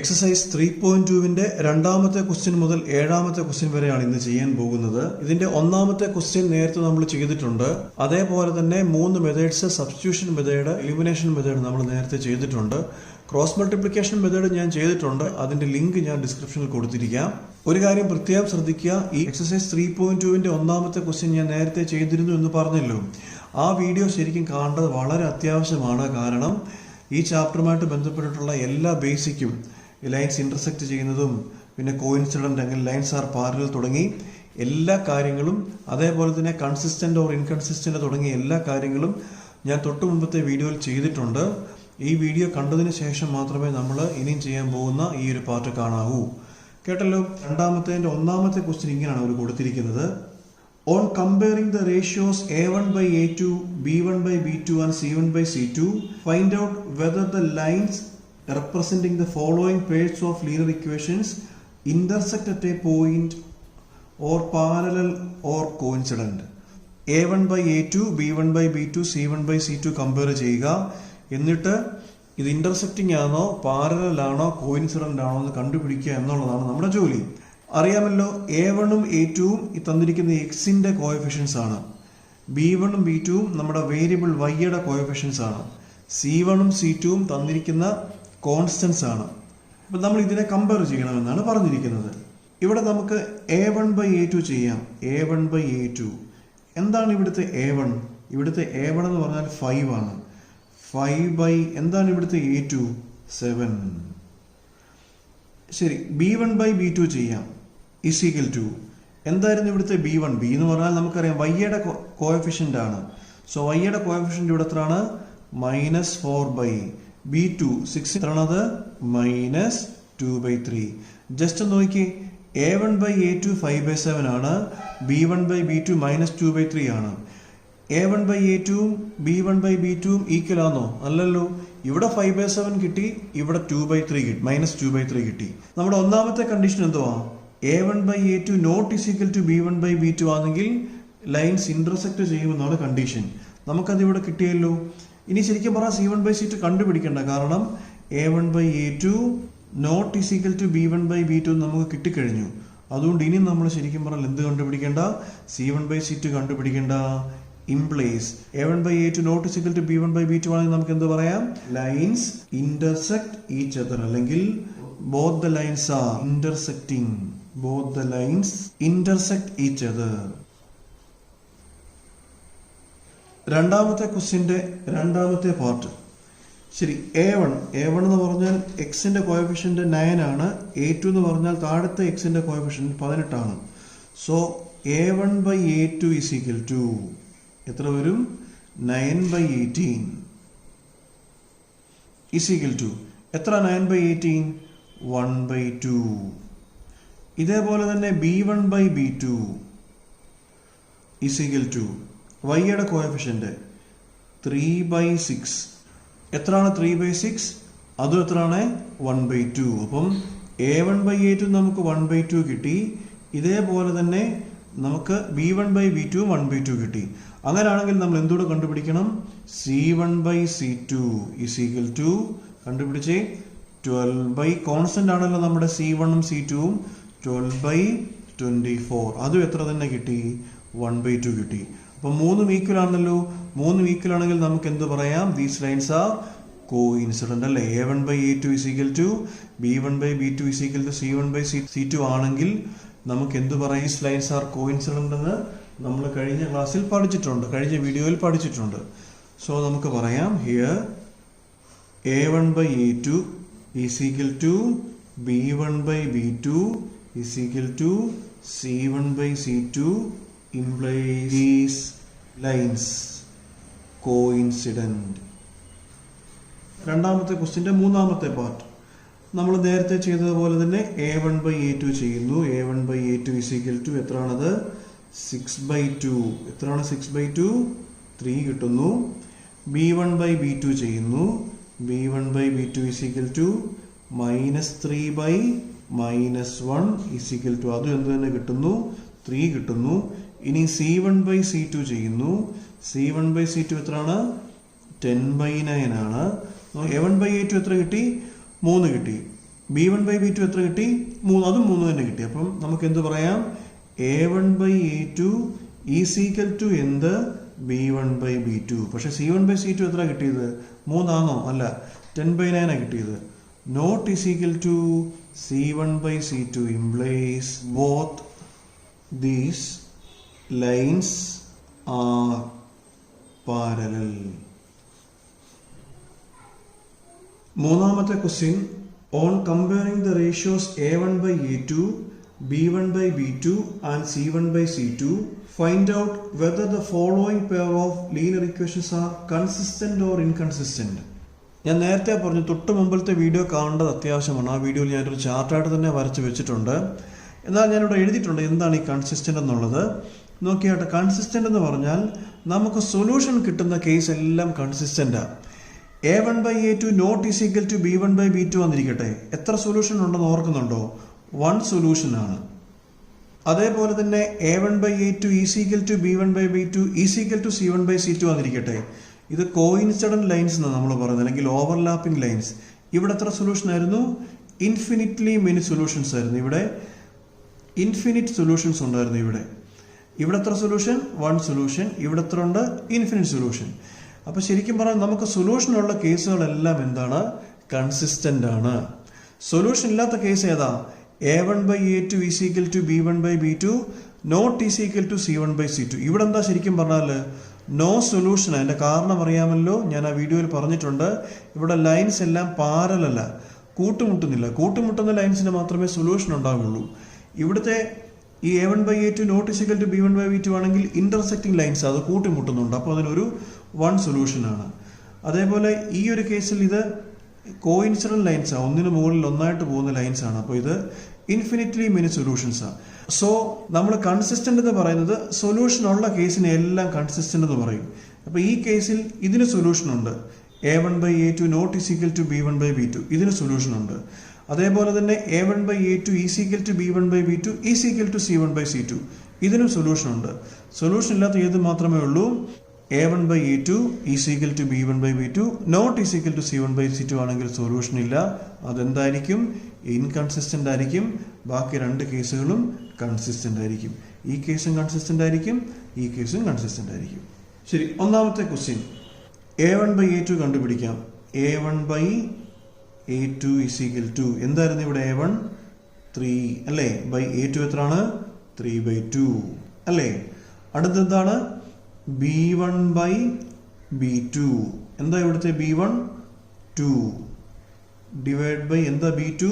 Exercise 3.2-വിന്റെ രണ്ടാമത്തെ question മുതൽ ഏഴാമത്തെ ക്വസ്റ്റ്യൻ വരെയാണ് ഇന്ന് ചെയ്യാൻ പോകുന്നത്. ഇതിന്റെ ഒന്നാമത്തെ ക്വസ്റ്റ്യൻ നേരത്തെ നമ്മൾ ചെയ്തിട്ടുണ്ട്. അതേപോലെ തന്നെ 3 methods, substitution method, elimination method നമ്മൾ നേരത്തെ ചെയ്തിട്ടുണ്ട്. ക്രോസ് മൾട്ടിപ്ലിക്കേഷൻ മെത്തേഡ് ഞാൻ ചെയ്തിട്ടുണ്ട്. അതിന്റെ ലിങ്ക് ഞാൻ ഡിസ്ക്രിപ്ഷനിൽ കൊടുത്തിരിക്കാം. ഒരു കാര്യം പ്രത്യേകം ശ്രദ്ധിക്കുക, ഈ എക്സസൈസ് 3.2-വിന്റെ ഒന്നാമത്തെ ക്വസ്റ്റ്യൻ ഞാൻ നേരത്തെ ചെയ്തിരുന്നു എന്ന് പറഞ്ഞല്ലോ. ആ വീഡിയോ ശരിക്കും കാണേണ്ടത് വളരെ അത്യാവശ്യമാണ്. കാരണം ഈ ചാപ്റ്ററുമായിട്ട് ബന്ധപ്പെട്ടിട്ടുള്ള എല്ലാ ബേസിക്കും, ലൈൻസ് ഇന്റർസെക്ട് ചെയ്യുന്നതും, പിന്നെ കോയിൻസിഡന്റ് അല്ലെങ്കിൽ ലൈൻസ് ആർ പാരലൽ തുടങ്ങി എല്ലാ കാര്യങ്ങളും, അതേപോലെ തന്നെ കൺസിസ്റ്റന്റ് ഓർ ഇൻകൺസിസ്റ്റന്റ് തുടങ്ങിയ എല്ലാ കാര്യങ്ങളും ഞാൻ തൊട്ട് മുമ്പത്തെ വീഡിയോയിൽ ചെയ്തിട്ടുണ്ട്. ഈ വീഡിയോ കണ്ടതിന് ശേഷം മാത്രമേ നമ്മൾ ഇനിയും ചെയ്യാൻ പോകുന്ന ഈ ഒരു പാർട്ട് കാണാവൂ. കേട്ടല്ലോ. രണ്ടാമത്തെ ഒന്നാമത്തെ ക്വസ്റ്റ്യൻ ഇങ്ങനെയാണ് അവർ കൊടുത്തിരിക്കുന്നത്. On comparing the ratios A1 by A2, B1 by B2 and C1 by C2, find out whether the lines representing the following pairs of linear equations intersect at a point or parallel or coincident. A1 by A2, B1 by B2, C1 by C2 compare ചെയ്യുക. എന്നിട്ട് ഇത് intersecting ആണോ, parallel ആണോ, coincident ആണോ എന്ന് കണ്ടുപിടിക്കുക എന്നുള്ളതാണ് നമ്മുടെ ജോലി. അറിയാമല്ലോ, A1ഉം A2ഉം ഈ തന്നിരിക്കുന്ന എക്സിന്റെ കോഎഫിഷ്യൻസ് ആണ്. B1ഉം B2ഉം നമ്മുടെ വേരിയബിൾ വൈയുടെ കോഎഫിഷ്യൻസ് ആണ്. C1ഉം C2ഉം തന്നിരിക്കുന്ന കോൺസ്റ്റൻസ് ആണ്. അപ്പം നമ്മൾ ഇതിനെ കമ്പയർ ചെയ്യണമെന്നാണ് പറഞ്ഞിരിക്കുന്നത്. ഇവിടെ നമുക്ക് A1 by A2 ചെയ്യാം. A1 by A2 എന്താണ് ഇവിടുത്തെ A1? ഇവിടുത്തെ A1 എന്ന് പറഞ്ഞാൽ 5 ആണ്. 5 by എന്താണ് ഇവിടുത്തെ A2? 7. ശരി, B1 by B2 ചെയ്യാം. ഈക്വൽ ടു എന്തായിരുന്നു ഇവിടുത്തെ B1? B എന്ന് പറഞ്ഞാൽ നമുക്കറിയാം വൈയുടെ കോഎഫിഷ്യന്റ് ആണ്. സോ വൈയുടെ കോഎഫിഷ്യന്റ് ഇവിടെ എത്രയാണ്? -4 by B2 6 എത്രയാണത്? -2/3. ജസ്റ്റ് നോക്കി, A1 by A2 5/7 ആണ്. B1 by B2 -2/3 ആണ്. A1 by A2ഉം B1 by B2ഉം ഈക്വൽ ആണോ? അല്ലല്ലോ. ഇവിടെ 5/7 കിട്ടി, ഇവിടെ 2/3 കിട്ടി, -2/3 കിട്ടി. നമ്മുടെ ഒന്നാമത്തെ കണ്ടീഷൻ എന്തുവാ? A1 by A2 not is equal to B1 by B2 ആണെങ്കിൽ ലൈൻസ് ഇന്റർസെക്ട് ചെയ്യുമെന്നാണ് കണ്ടീഷൻ. നമുക്കത് ഇവിടെ കിട്ടിയല്ലോ. ഇനി ശരിക്കും പറഞ്ഞാൽ C1 by C2 കണ്ടുപിടിക്കേണ്ട, കാരണം A1 by A2 not is equal to B1 by B2 നമുക്ക് കിട്ടിക്കഴിഞ്ഞു. അതുകൊണ്ട് ഇനി നമ്മൾ ശരിക്കും പറഞ്ഞാൽ എന്ത് കണ്ടുപിടിക്കേണ്ട? C1 by C2 കണ്ടുപിടിക്കേണ്ട. Implies A1 by A2 not is equal to B1 by B2 ആണെങ്കിൽ നമുക്ക് എന്ത് പറയാം? ലൈൻസ് ഇന്റർസെക്ട് ഈച്ച് അതർ, അല്ലെങ്കിൽ both the lines are intersecting. Both the lines intersect each other. രണ്ടാമത്തെ ക്വസ്റ്റ്യന്റെ രണ്ടാമത്തെ പാർട്ട്. ശരി, A1 എന്ന് പറഞ്ഞാൽ എക്സിന്റെ കോഎഫിഷ്യന്റ് 9 ആണ്. A2 എന്ന് പറഞ്ഞാൽ താഴത്തെ എക്സിന്റെ കോഎഫിഷ്യന്റ് 18 ആണ്. So A1 by A2 is equal to എത്ര വരും? 9 by 18 is equal to എത്ര? 9 by 18 1/2. ഇതേപോലെ തന്നെ B1 by B2 is equal to വൈയുടെ കോഎഫിഷ്യന്റ് 3/6. എത്രയാണ് 3/6? അതും എത്രയാണ്? 1/2. അപ്പം A1 by A2 നമുക്ക് 1/2 കിട്ടി. ഇതേപോലെ തന്നെ നമുക്ക് B1 by B2 1/2 കിട്ടി. അങ്ങനെയാണെങ്കിൽ നമ്മൾ എന്തുകൂടെ കണ്ടുപിടിക്കണം? C1 by C2 is equal to കണ്ടുപിടിച്ചേ 12 by constant ആണല്ലോ നമ്മുടെ C1ഉം C2ഉം, 12 by 24. അതും എത്ര തന്നെ കിട്ടി? 1/2 കിട്ടി. അപ്പൊ 3 ഈക്വൽ ആണല്ലോ. 3 ഈക്വൽ ആണെങ്കിൽ നമുക്ക് എന്ത് പറയാം? ദീസ് ലൈൻസ് ആർ കോഇൻസിഡന്റ് അല്ലേ? A1 by A2 is equal to B1 by B2 is equal to C1 by C2 ആണെങ്കിൽ നമുക്ക് എന്ത് പറയാം? ദീസ് ലൈൻസ് ആർ കോഇൻസിഡന്റ് എന്ന് നമ്മൾ കഴിഞ്ഞ ക്ലാസ്സിൽ പഠിച്ചിട്ടുണ്ട്, കഴിഞ്ഞ വീഡിയോയിൽ പഠിച്ചിട്ടുണ്ട്. സോ നമുക്ക് പറയാം, here A1 by A2 is equal to B1 by B2 is equal to C1 by C2 implies these lines coincident. രണ്ടാമത്തെ ക്വസ്റ്റ്യന്റെ മൂന്നാമത്തെ പാർട്ട് നമ്മൾ നേരത്തെ ചെയ്തതുപോലെ തന്നെ A1 by A2 ചെയ്യുന്നു. A1 by A2 is equal to എത്രയാണത്? 6/2. എത്രയാണ് 6/2? 3 കിട്ടുന്നു. B1 by B2 ചെയ്യുന്നു. B1 by B2 is equal to -3 by -1 is equal to അതും എന്ത് തന്നെ കിട്ടുന്നു? 3 കിട്ടുന്നു. ഇനി C1 by C2 ചെയ്യുന്നു. C1 by C2 എത്രയാണ്? 10/9 ആണ്. A1 by A2 എത്ര കിട്ടി? 3 കിട്ടി. b1/b2 എത്ര കിട്ടി? 3. അതും 3 തന്നെ കിട്ടി. അപ്പം നമുക്ക് എന്ത് പറയാം? a1/a2 ഈസ് ഈക്വൽ ടു എന്ത്? b1/b2. പക്ഷെ c1/c2 എത്ര കിട്ടിയത്? 3 ആണോ? അല്ല, 10/9 കിട്ടിയത്. Not is equal to c1/c2 implies both these lines are parallel. മൂന്നാമത്തെ question, on comparing the ratios a1/a2, b1/b2 and c1/c2, find out whether the following pair of linear equations are consistent or inconsistent. ഞാൻ നേരത്തെ പറഞ്ഞു, തൊട്ട് മുമ്പിലത്തെ video കാണേണ്ടത് അത്യാവശ്യമാണ്. ആ വീഡിയോയിൽ ഞാനൊരു ചാർട്ടായിട്ട് തന്നെ വരച്ച് വെച്ചിട്ടുണ്ട്. എന്നാൽ ഞാനിവിടെ എഴുതിയിട്ടുണ്ട് എന്താണ് ഈ കൺസിസ്റ്റൻ്റ് എന്നുള്ളത്. നോക്കിയാട്ടെ, കൺസിസ്റ്റൻ്റ് എന്ന് പറഞ്ഞാൽ നമുക്ക് സൊല്യൂഷൻ കിട്ടുന്ന കേസ് എല്ലാം കൺസിസ്റ്റൻ്റാണ്. a1/a2 not is equal to b1/b2 വന്നിരിക്കട്ടെ. എത്ര സൊല്യൂഷൻ ഉണ്ടെന്ന് ഓർക്കുന്നുണ്ടോ? 1 സൊല്യൂഷൻ ആണ്. അതേപോലെ തന്നെ a1/a2 is equal to b1/b2 is equal to c1/c2 വന്നിരിക്കട്ടെ. ഇത് കോയിൻസിഡന്റ് ലൈൻസ് എന്നാണ് നമ്മൾ പറയുന്നത്, അല്ലെങ്കിൽ ഓവർലാപ്പിംഗ് ലൈൻസ്. ഇവിടെ എത്ര സൊല്യൂഷൻ ആയിരുന്നു? ഇൻഫിനിറ്റ്ലി മെനി സൊല്യൂഷൻസ് ആയിരുന്നു. ഇവിടെ ഇൻഫിനിറ്റ് സൊല്യൂഷൻസ് ഉണ്ടായിരുന്നു. ഇവിടെ എത്ര സൊല്യൂഷൻ? 1 സൊല്യൂഷൻ. ഇവിടെ എത്ര ഉണ്ട്? Infinite solution. അപ്പോൾ ശരിക്കും പറഞ്ഞാൽ നമുക്ക് സൊല്യൂഷനുള്ള കേസുകളെല്ലാം എന്താണ്? കൺസിസ്റ്റന്റ് ആണ്. സൊല്യൂഷൻ ഇല്ലാത്ത കേസ് ഏതാ? a1/a2 is equal to b1/b2 not is equal to c1/c2. ഇവിടെ എന്താ ശരിക്കും പറഞ്ഞാൽ നോ സൊല്യൂഷൻ. അതിന്റെ കാരണം അറിയാമല്ലോ, ഞാൻ ആ വീഡിയോയിൽ പറഞ്ഞിട്ടുണ്ട്. ഇവിടെ ലൈൻസ് എല്ലാം പാരലല്ല, കൂട്ടുമുട്ടുന്നില്ല. കൂട്ടുമുട്ടുന്ന ലൈൻസിന് മാത്രമേ സൊല്യൂഷൻ ഉണ്ടാവുള്ളൂ. ഇവിടുത്തെ ഈ a1/a2 not is equal to b1/b2 ആണെങ്കിൽ ഇന്റർസെക്റ്റിംഗ് ലൈൻസ്, അത് കൂട്ടിമുട്ടുന്നുണ്ട്. അപ്പോൾ അതിനൊരു 1 സൊല്യൂഷൻ ആണ്. അതേപോലെ ഈ ഒരു കേസിൽ ഇത് കോയിൻസിഡന്റ് ലൈൻസ് ആണ്, ഒന്നിന് മുകളിൽ ഒന്നായിട്ട് പോകുന്ന ലൈൻസ് ആണ്. അപ്പോൾ ഇത് ഇൻഫിനിറ്റ്ലി മെനി സൊല്യൂഷൻസ് ആണ്. സോ നമ്മൾ കൺസിസ്റ്റന്റ് എന്ന് പറയുന്നത് സൊല്യൂഷൻ ഉള്ള കേസിനെ എല്ലാം കൺസിസ്റ്റന്റ് എന്ന് പറയും. അപ്പോൾ ഈ കേസിൽ ഇതിന് സൊല്യൂഷൻ ഉണ്ട്. a1/a2 not is equal to b1/b2 ഇതിന് സൊല്യൂഷൻ ഉണ്ട്. അതേപോലെ തന്നെ a1/a2 is equal to b1/b2 is equal to c1/c2 ഇതിനും സൊല്യൂഷൻ ഉണ്ട്. സൊല്യൂഷൻ ഇല്ലാത്ത ഏത് മാത്രമേ ഉള്ളൂ? a1/a2 is equal to b1/b2 not is equal to c1/c2 ആണെങ്കിൽ സൊല്യൂഷൻ ഇല്ല. അതെന്തായിരിക്കും? ഇൻകൺസിസ്റ്റന്റ് ആയിരിക്കും. ബാക്കി 2 കേസുകളും കൺസിസ്റ്റന്റ് ആയിരിക്കും. ഈ കേസും കൺസിസ്റ്റന്റ് ആയിരിക്കും, ഈ കേസും കൺസിസ്റ്റന്റ് ആയിരിക്കും. ശരി, ഒന്നാമത്തെ ക്വസ്റ്റ്യൻ, a1/a2 കണ്ടുപിടിക്കാം. a1/a2 ഈസ് ഈക്വൽ ടു എന്തായിരുന്നു ഇവിടെ? a1 3 അല്ലേ? a2 എത്രയാണ്? 3/2 അല്ലേ? അടുത്തെന്താണ്? b1/b2 എന്താ ഇവിടുത്തെ? b1 2 ഡിവൈഡ് ബൈ എന്താ? b2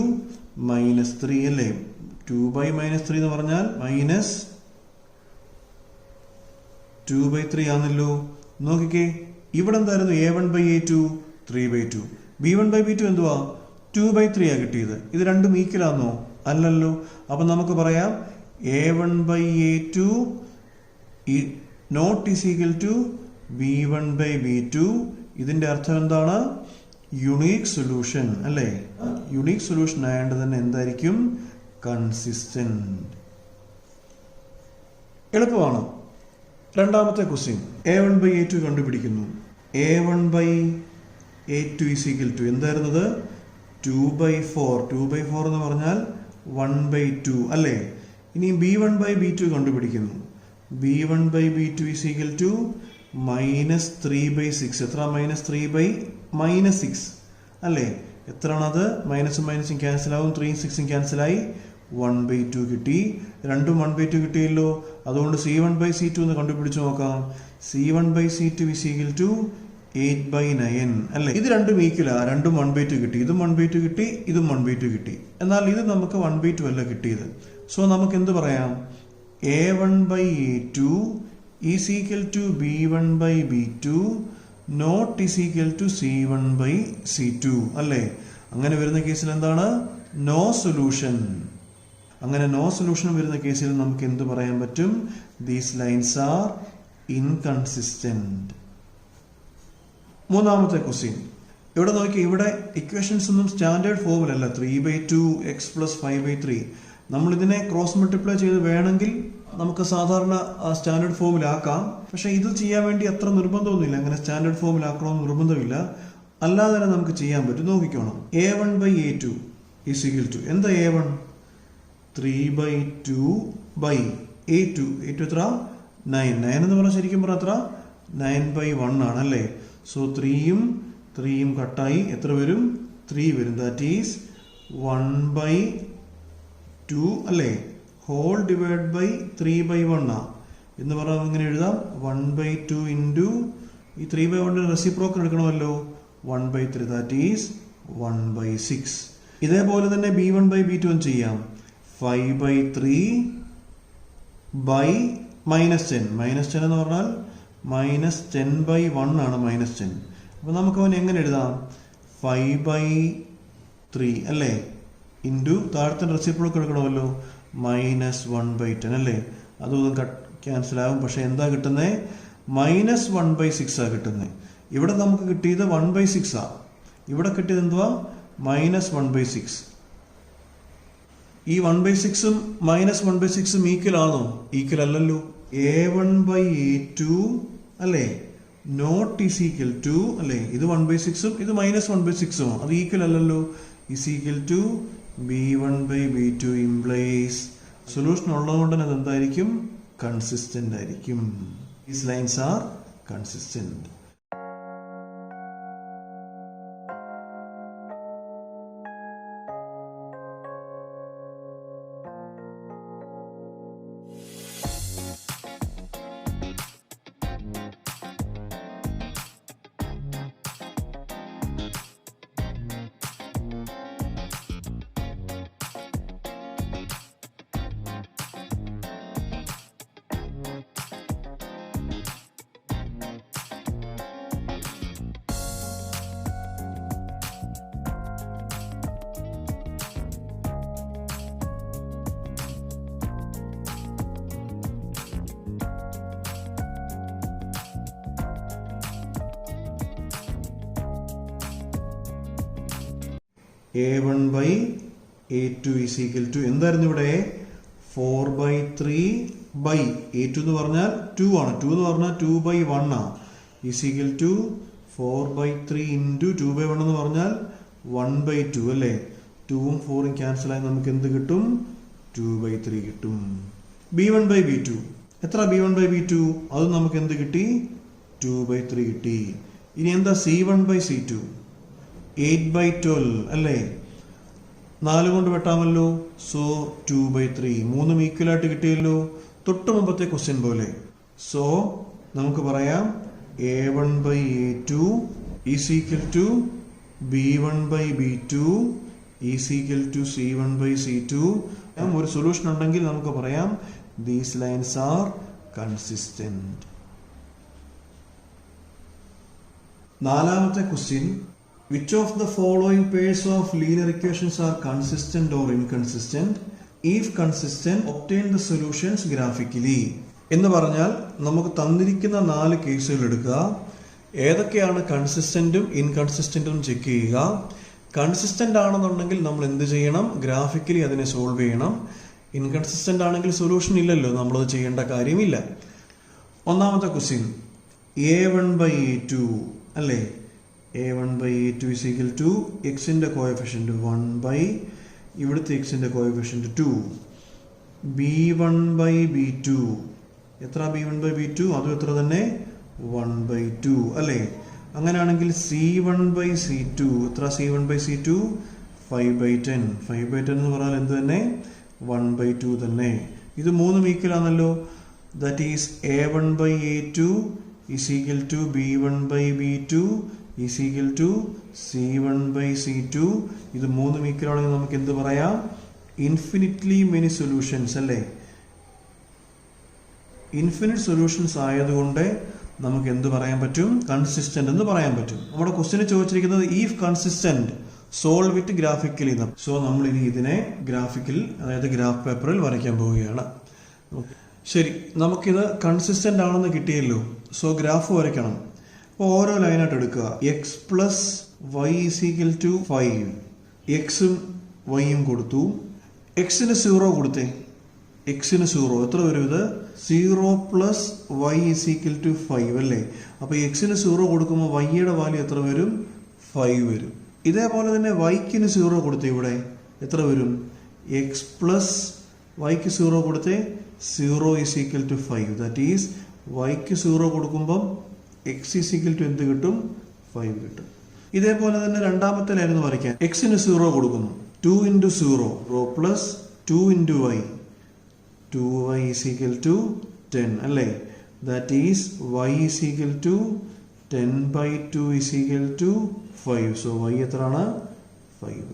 -3 അല്ലേ? 2/-3 എന്ന് പറഞ്ഞാൽ -2/3 ആണല്ലോ. നോക്കിക്കേ, ഇവിടെ എന്തായിരുന്നു? a1/a2 3/2, b1/b2 എന്തുവാ? 2/3 ആ കിട്ടിയത്. ഇത് രണ്ടും ഈക്വൽ ആണോ? അല്ലല്ലോ. അപ്പൊ നമുക്ക് പറയാം a1/a2 not is equal to b1/b2. ഇതിന്റെ അർത്ഥം എന്താണ്? യുണീക് സൊല്യൂഷൻ അല്ലേ? യുണീക് സൊല്യൂഷൻ ആയതുകൊണ്ട് തന്നെ എന്തായിരിക്കും? കൺസിസ്റ്റന്റ്. എളുപ്പമാണ്. രണ്ടാമത്തെ ക്വസ്റ്റ്യൻ, a1/a2 കണ്ടുപിടിക്കുന്നു. a1/a2 is equal to എന്തായിരുന്നത്? 2/4. 2/4 എന്ന് പറഞ്ഞാൽ 1/2 അല്ലേ? ഇനി b1/b2 കണ്ടുപിടിക്കുന്നു. b1/b2 is equal to -3/6. എത്ര? -3/6 അല്ലേ? എത്രയാണത്? മൈനസും മൈനസും ക്യാൻസൽ ആവും, 3 6 ക്യാൻസൽ ആയി, 1/2 കിട്ടി. രണ്ടും 1/2 കിട്ടിയല്ലോ. അതുകൊണ്ട് c1/c2 എന്ന് കണ്ടുപിടിച്ച് നോക്കാം. c1/c2 ഈസ് ഈക്വൽ ടു 8/9 അല്ലേ? ഇത് രണ്ടും ഈക്വൽ ആ, രണ്ടും 1/2 കിട്ടി. ഇതും 1/2 കിട്ടി, ഇതും 1/2 കിട്ടി. എന്നാൽ ഇത് നമുക്ക് 1/2 അല്ല കിട്ടിയത്. സോ നമുക്ക് എന്ത് പറയാം? a1/a2 is equal to b1/b2 not is equal to c1/c2 അല്ലേ? അങ്ങനെ വരുന്ന കേസിൽ എന്താണ്? No solution. അങ്ങനെ നോ സൊല്യൂഷൻ വരുന്ന കേസിൽ നമുക്ക് എന്ത് പറയാൻ പറ്റും? These lines are inconsistent. മൂന്നാമത്തെ ക്വസ്റ്റ്യൻ, ഇവിടെ നോക്കി, ഇവിടെ ഇക്വേഷൻസ് ഒന്നും സ്റ്റാൻഡേർഡ് ഫോമിലല്ല. 3/2 x + 5/3. നമ്മൾ ഇതിനെ ക്രോസ് മൾട്ടിപ്ലൈ ചെയ്ത് വേണമെങ്കിൽ നമുക്ക് സാധാരണ സ്റ്റാൻഡേർഡ് ഫോമിലാക്കാം. പക്ഷെ ഇത് ചെയ്യാൻ വേണ്ടി അത്ര നിർബന്ധമൊന്നുമില്ല. അങ്ങനെ സ്റ്റാൻഡേർഡ് ഫോമിലാക്കണമെന്ന് നിർബന്ധമില്ല. അല്ലാതെ തന്നെ നമുക്ക് ചെയ്യാൻ പറ്റും. നോക്കിക്കോണം. a1/a2 ഈസ് ഈക്വൽ ടു എന്താ A1 3/2 ബൈ A2 എത്ര 9 എന്ന് പറഞ്ഞാൽ ശരിക്കും പറഞ്ഞാൽ എത്ര 9/1 ആണ് അല്ലേ. സോ 3യും കട്ടായി എത്ര വരും 3 വരും. ദാറ്റ് ഈസ് 1/2 അല്ലേ ഹോൾ ഡിവൈഡ് ബൈ 3/1 ആ എന്ന് പറഞ്ഞാൽ ഇങ്ങനെ എഴുതാം 1/2 ഇൻറ്റു ഈ 3/1 റെസിപ്രോക്കൽ എടുക്കണമല്ലോ 1/3 ദാറ്റ് ഈസ് 1/6. ഇതേപോലെ തന്നെ B1/B2 ചെയ്യാം 5/3 ബൈ -10 എന്ന് പറഞ്ഞാൽ -10/1 ആണ് -10. അപ്പോൾ നമുക്ക് അവൻ എങ്ങനെ എഴുതാം 5/3 അല്ലേ ഇൻറ്റു താഴത്തെ റെസിപ്രോക്കൽ എടുക്കണമല്ലോ -1/10 അല്ലേ. അതൊന്നും ക്യാൻസൽ ആകും. പക്ഷെ എന്താ കിട്ടുന്നത് -1/6 ആ കിട്ടുന്നത്. ഇവിടെ നമുക്ക് കിട്ടിയത് 1/6 ആ. ഇവിടെ കിട്ടിയത് എന്തുവാ -1/6. ഈ 1/6ഉം -1/6ഉം ഈക്വൽ ആണോ? ഈക്വൽ അല്ലല്ലോ. A1/A2 അല്ലേ നോട്ട് ഈസ് ഈക്വൽ ടു അല്ലേ ഇത് 1/6ഉം ഇത് -1/6ഉം അത് ഈക്വൽ അല്ലല്ലോ. Is equal to B1/B2 implies solution ഉള്ളതുകൊണ്ട് തന്നെ എന്തായിരിക്കും കൺസിസ്റ്റന്റ് ആയിരിക്കും. These lines are consistent. A1/A2 is equal to എന്തായിരുന്നു ഇവിടെ 4/3 ബൈ A2 എന്ന് പറഞ്ഞാൽ 2 ആണ്. 2 എന്ന് പറഞ്ഞാൽ 2/1 ആണ്. is equal to 4/3 into 2/1 എന്ന് പറഞ്ഞാൽ 1/2 അല്ലേ. 2ഉം 4ഉം ക്യാൻസൽ ആയി നമുക്ക് എന്ത് കിട്ടും 2/3 കിട്ടും. B1/B2 എത്ര B1/B2 അതും നമുക്ക് എന്ത് കിട്ടി 2/3 കിട്ടി. ഇനി എന്താ C1/C2 8/12 അല്ലേ 4 കൊണ്ട് വെട്ടാമല്ലോ. സോ 2/3 3 ഈക്വൽ ആയിട്ട് കിട്ടിയല്ലോ തൊട്ട് മുമ്പത്തെ ക്വസ്റ്റ്യൻ പോലെ. സോ നമുക്ക് പറയാം A1/A2 is equal to B1/B2 is equal to C1/C2. ഒരു സൊല്യൂഷൻ ഉണ്ടെങ്കിൽ നമുക്ക് പറയാം ദീസ് ലൈൻസ് ആർ കൺസിസ്റ്റന്റ്. നാലാമത്തെ question which of the following pairs of linear equations are consistent or inconsistent? If consistent, obtain the solutions graphically. എന്ന് പറഞ്ഞാൽ നമുക്ക് തന്നിരിക്കുന്ന 4 കേസുകൾ എടുക്കുക. ഏതൊക്കെയാണ് കൺസിസ്റ്റന്റും ഇൻകൺസിസ്റ്റന്റും ചെക്ക് ചെയ്യുക. കൺസിസ്റ്റന്റ് ആണെന്നുണ്ടെങ്കിൽ നമ്മൾ എന്ത് ചെയ്യണം ഗ്രാഫിക്കലി അതിനെ സോൾവ് ചെയ്യണം. ഇൻകൺസിസ്റ്റന്റ് ആണെങ്കിൽ സൊല്യൂഷൻ ഇല്ലല്ലോ നമ്മളത് ചെയ്യേണ്ട കാര്യമില്ല. ഒന്നാമത്തെ ക്വസ്റ്റ്യൻ A1/A2 അല്ലേ A1/A2 is equal to xന്റെ കോഎഫിഷ്യന്റ് 1 ഇവിടുത്തെ xന്റെ കോഎഫിഷ്യന്റ് 2. B1/B2 എത്ര B1/B2 അതും എത്ര തന്നെ 1/2 അല്ലേ. അങ്ങനെയാണെങ്കിൽ C1/C2 എത്ര C1/C2 5/10. 5/10 എന്ന് പറഞ്ഞാൽ എന്ത് തന്നെ 1/2 തന്നെ. ഇത് 3 ഈക്വൽ ആണല്ലോ. That is A1/A2 is equal to B1/B2 is equal to C1/C2. ഇത് 3 ഈക്വൽ ആണെങ്കിൽ നമുക്ക് എന്ത് പറയാം ഇൻഫിനിറ്റ്ലി മെനി സൊല്യൂഷൻസ് അല്ലേ. ഇൻഫിനിറ്റ് സൊല്യൂഷൻസ് ആയതുകൊണ്ട് നമുക്ക് എന്ത് പറയാൻ പറ്റും കൺസിസ്റ്റന്റ് എന്ന് പറയാൻ പറ്റും. നമ്മുടെ ക്വസ്റ്റ്യൻ ചോദിച്ചിരിക്കുന്നത് if consistent solve with graphically. So നമ്മൾ ഇനി ഇതിനെ ഗ്രാഫിക്കൽ അതായത് ഗ്രാഫ് പേപ്പറിൽ വരയ്ക്കാൻ പോവുകയാണ്. ശരി നമുക്കിത് കൺസിസ്റ്റന്റ് ആണെന്ന് കിട്ടിയല്ലോ. സോ ഗ്രാഫ് വരയ്ക്കണം. അപ്പോൾ ഓരോ ലൈനായിട്ട് എടുക്കുക. x plus y is equal to 5. എക്സും വൈയും കൊടുത്തു. എക്സിന് 0 കൊടുത്തേ. എക്സിന് 0 എത്ര വരും ഇത് 0 plus y is equal to 5 അല്ലേ. അപ്പോൾ എക്സിന് 0 കൊടുക്കുമ്പോൾ വൈയുടെ വാല്യൂ എത്ര വരും 5 വരും. ഇതേപോലെ തന്നെ വൈക്കിന് 0 കൊടുത്തേ. ഇവിടെ എത്ര വരും? എക്സ് പ്ലസ് വൈക്ക് 0 കൊടുത്തേ 0 is equal to 5. That is വൈക്ക് 0 കൊടുക്കുമ്പം എക്സ് ഈസ് ഈക്വൽ ടു എന്ത് കിട്ടും? 5 കിട്ടും. ഇതേപോലെ തന്നെ രണ്ടാമത്തെ ലൈൻ എന്ന് വരയ്ക്കാൻ. എക്സിന് 0 കൊടുക്കുന്നു. 2 into 0 row plus 2 into y. 2y is equal to 10 അല്ലേ? That is y is equal to 10/2 is equal to 5. So y എത്രയാണ്? 5.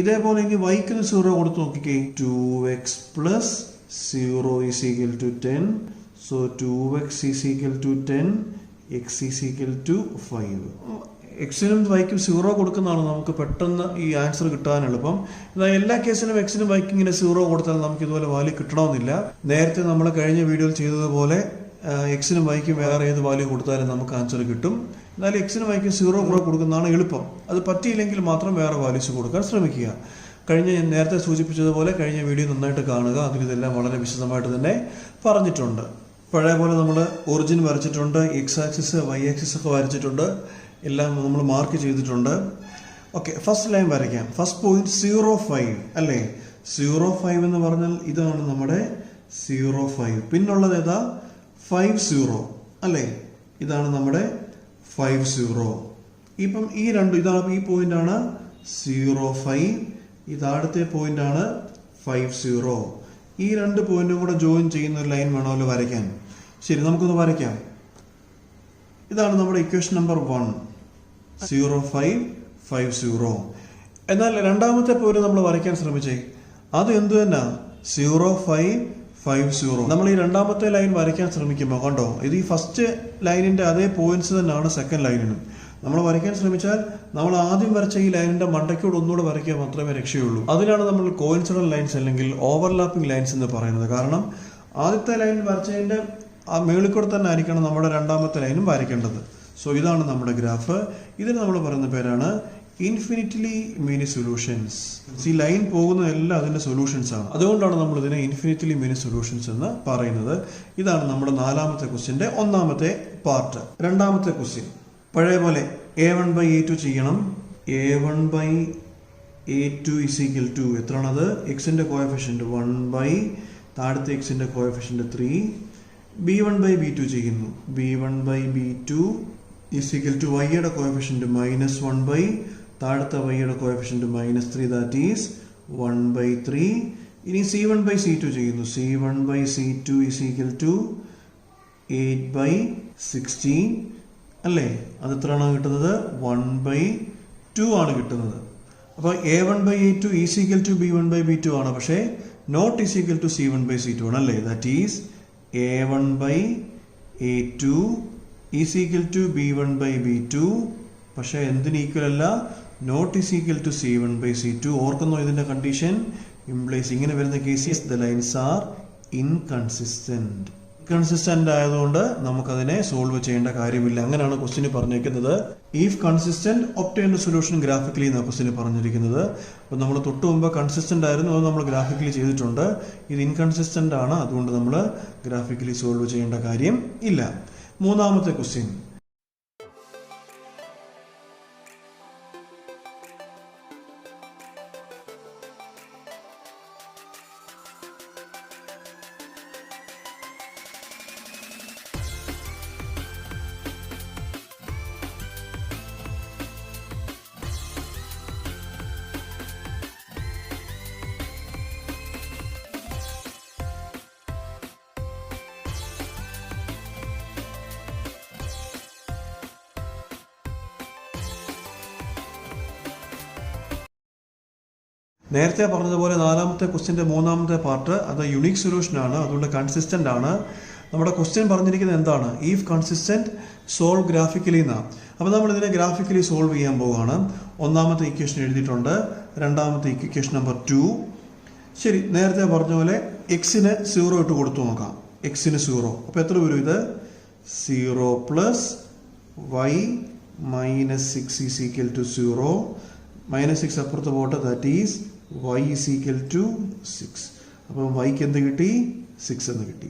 ഇതേപോലെ ഇനി വൈക്കിന് 0 കൊടുത്ത് നോക്കിക്കേ. 2x plus 0 is equal to 10. So 2x is equal to 10, x is equal to 5. എക്സിനും വൈക്കും 0 കൊടുക്കുന്നതാണ് നമുക്ക് പെട്ടെന്ന് ഈ ആൻസർ കിട്ടാൻ എളുപ്പം. എന്നാൽ എല്ലാ കേസിലും എക്സിനും വൈക്കും ഇങ്ങനെ 0 കൊടുത്താൽ നമുക്ക് ഇതുപോലെ വാല്യൂ കിട്ടണമെന്നില്ല. നേരത്തെ നമ്മൾ കഴിഞ്ഞ വീഡിയോയിൽ ചെയ്തതുപോലെ എക്സിനും വൈക്കും വേറെ ഏത് വാല്യൂ കൊടുത്താലും നമുക്ക് ആൻസർ കിട്ടും. എന്നാലും എക്സിനും വൈക്കും 0 കൂടെ കൊടുക്കുന്നതാണ് എളുപ്പം. അത് പറ്റിയില്ലെങ്കിൽ മാത്രം വേറെ വാല്യൂസ് കൊടുക്കാൻ ശ്രമിക്കുക. നേരത്തെ സൂചിപ്പിച്ചതുപോലെ കഴിഞ്ഞ വീഡിയോ നന്നായിട്ട് കാണുക. അതിലിതെല്ലാം വളരെ വിശദമായിട്ട് തന്നെ പറഞ്ഞിട്ടുണ്ട്. പഴയ പോലെ നമ്മൾ ഒറിജിൻ വരച്ചിട്ടുണ്ട്, എക്സ് ആക്സിസ് വൈ ആക്സിസ് ഒക്കെ വരച്ചിട്ടുണ്ട്, എല്ലാം നമ്മൾ മാർക്ക് ചെയ്തിട്ടുണ്ട്. ഓക്കെ, ഫസ്റ്റ് ലൈൻ വരയ്ക്കാം. ഫസ്റ്റ് പോയിന്റ് 0,5 അല്ലേ? 0,5 എന്ന് പറഞ്ഞാൽ ഇതാണ് നമ്മുടെ 0,5. പിന്നുള്ളത് ഏതാ? 50 അല്ലേ? ഇതാണ് നമ്മുടെ 50. ഇപ്പം ഈ ഇതാണ് ഈ പോയിന്റ് ആണ് 0,5. ഇതാടുത്തെ പോയിന്റ് ആണ് 50. ഈ രണ്ട് പോയിന്റും കൂടെ ജോയിൻ ചെയ്യുന്ന ഒരു ലൈൻ വേണമല്ലോ വരയ്ക്കാൻ. ശരി, നമുക്കൊന്ന് വരയ്ക്കാം. ഇതാണ് നമ്മുടെ ഇക്വേഷൻ നമ്പർ 1, 0,5,50. എന്നാൽ രണ്ടാമത്തെ പോയിന്റ് നമ്മൾ വരയ്ക്കാൻ ശ്രമിച്ചേ. അത് എന്ത് തന്നെ? 0,5,50. നമ്മൾ ഈ രണ്ടാമത്തെ ലൈൻ വരയ്ക്കാൻ ശ്രമിക്കുമ്പോൾ കണ്ടോ, ഇത് ഈ ഫസ്റ്റ് ലൈനിന്റെ അതേ പോയിന്റ്സ് തന്നെയാണ് സെക്കൻഡ് ലൈനിനും. നമ്മൾ വരയ്ക്കാൻ ശ്രമിച്ചാൽ നമ്മൾ ആദ്യം വരച്ച ഈ ലൈനിന്റെ മണ്ടയ്ക്കോട് ഒന്നുകൂടെ വരയ്ക്കാൻ മാത്രമേ രക്ഷയുള്ളൂ. അതിനാണ് നമ്മൾ കോയിൻസിഡന്റ് ലൈൻസ് അല്ലെങ്കിൽ ഓവർലാപ്പിംഗ് ലൈൻസ് എന്ന് പറയുന്നത്. കാരണം ആദ്യത്തെ ലൈൻ വരച്ചതിന്റെ ആ മേളിക്കൂടെ തന്നെ ആയിരിക്കണം നമ്മുടെ രണ്ടാമത്തെ ലൈനും വരയ്ക്കേണ്ടത്. സോ ഇതാണ് നമ്മുടെ ഗ്രാഫ്. ഇതിന് നമ്മൾ പറയുന്ന പേരാണ് ഇൻഫിനിറ്റ്ലി മെനി സൊല്യൂഷൻസ്. ഈ ലൈൻ പോകുന്നതെല്ലാം അതിന്റെ സൊല്യൂഷൻസ് ആണ്. അതുകൊണ്ടാണ് നമ്മൾ ഇതിനെ ഇൻഫിനിറ്റ്ലി മെനി സൊല്യൂഷൻസ് എന്ന് പറയുന്നത്. ഇതാണ് നമ്മുടെ നാലാമത്തെ ക്വസ്റ്റ്യന്റെ ഒന്നാമത്തെ പാർട്ട്. രണ്ടാമത്തെ ക്വസ്റ്റ്യൻ പഴയ പോലെ a1/a2 ചെയ്യണം. a1/a2 is equal to എത്രയാണത്? എക്സിന്റെ കോഎഫിഷ്യന്റ് 1 താഴത്തെ എക്സിന്റെ കോഎഫിഷ്യന്റ് 3. b1/b2 ചെയ്യുന്നു. b1/b2 ഈസ് ഈക്വൽ ടു വൈയുടെ കോഎഫിഷ്യന്റ് -1 താഴത്തെ വൈയുടെ കോഎഫിഷ്യന്റ് -3. That is 1/3. ഇനി c1/c2 ചെയ്യുന്നു. c1/c2 ഈസ് ഈക്വൽ ടു 8/16 അല്ലേ? അത് എത്രയാണ് കിട്ടുന്നത്? 1/2 ആണ് കിട്ടുന്നത്. അപ്പോൾ a1/a2 is equal to b1/b2 ആണ്, പക്ഷേ not is equal to c1/c2 ആണ് അല്ലേ? That is a1/a2 is equal to b1/b2, പക്ഷേ എന്തിന് ഈക്വൽ അല്ല? Not is equal to c1/c2. ഓർക്കുന്നോ ഇതിന്റെ കണ്ടീഷൻ? ഇംപ്ലൈസ് ഇങ്ങനെ വരുന്ന കേസിൽ the lines are inconsistent. Inconsistent ആയതുകൊണ്ട് നമുക്കതിനെ സോൾവ് ചെയ്യേണ്ട കാര്യമില്ല. അങ്ങനെയാണ് ക്വസ്റ്റ്യൻ പറഞ്ഞിരിക്കുന്നത്. If consistent obtain the solution graphically എന്നാണ് ക്വസ്റ്റ്യൻ പറഞ്ഞിരിക്കുന്നത്. അപ്പോൾ നമ്മൾ തൊട്ട് മുമ്പ് കൺസിസ്റ്റന്റ് ആയിരുന്നു, അത് നമ്മൾ ഗ്രാഫിക്കലി ചെയ്തിട്ടുണ്ട്. ഇത് ഇൻകൺസിസ്റ്റന്റ് ആണ്, അതുകൊണ്ട് നമ്മൾ ഗ്രാഫിക്കലി സോൾവ് ചെയ്യേണ്ട കാര്യം ഇല്ല. മൂന്നാമത്തെ ക്വസ്റ്റ്യൻ നേരത്തെ പറഞ്ഞതുപോലെ നാലാമത്തെ ക്വസ്റ്റ്യന്റെ മൂന്നാമത്തെ പാർട്ട് അത് യുണീക് സൊല്യൂഷൻ ആണ്, അതുകൊണ്ട് കൺസിസ്റ്റന്റ് ആണ്. നമ്മുടെ ക്വസ്റ്റ്യൻ പറഞ്ഞിരിക്കുന്നത് എന്താണ്? ഇഫ് കൺസിസ്റ്റന്റ് സോൾവ് ഗ്രാഫിക്കലി എന്നാണ്. അപ്പോൾ നമ്മൾ ഇതിനെ ഗ്രാഫിക്കലി സോൾവ് ചെയ്യാൻ പോവുകയാണ്. ഒന്നാമത്തെ ഇക്വേഷൻ എഴുതിയിട്ടുണ്ട്. രണ്ടാമത്തെ ഇക്വേഷൻ നമ്പർ 2. ശരി, നേരത്തെ പറഞ്ഞ പോലെ എക്സിന് 0 ഇട്ട് കൊടുത്തു നോക്കാം. എക്സിന് 0, അപ്പോൾ എത്ര വരും? ഇത് 0 plus y -6 is equal to 0. -6 അപ്പുറത്ത് പോട്ടെ. That is y is equal to 6. അപ്പം വൈക്ക് എന്ത് കിട്ടി? 6 എന്ന് കിട്ടി.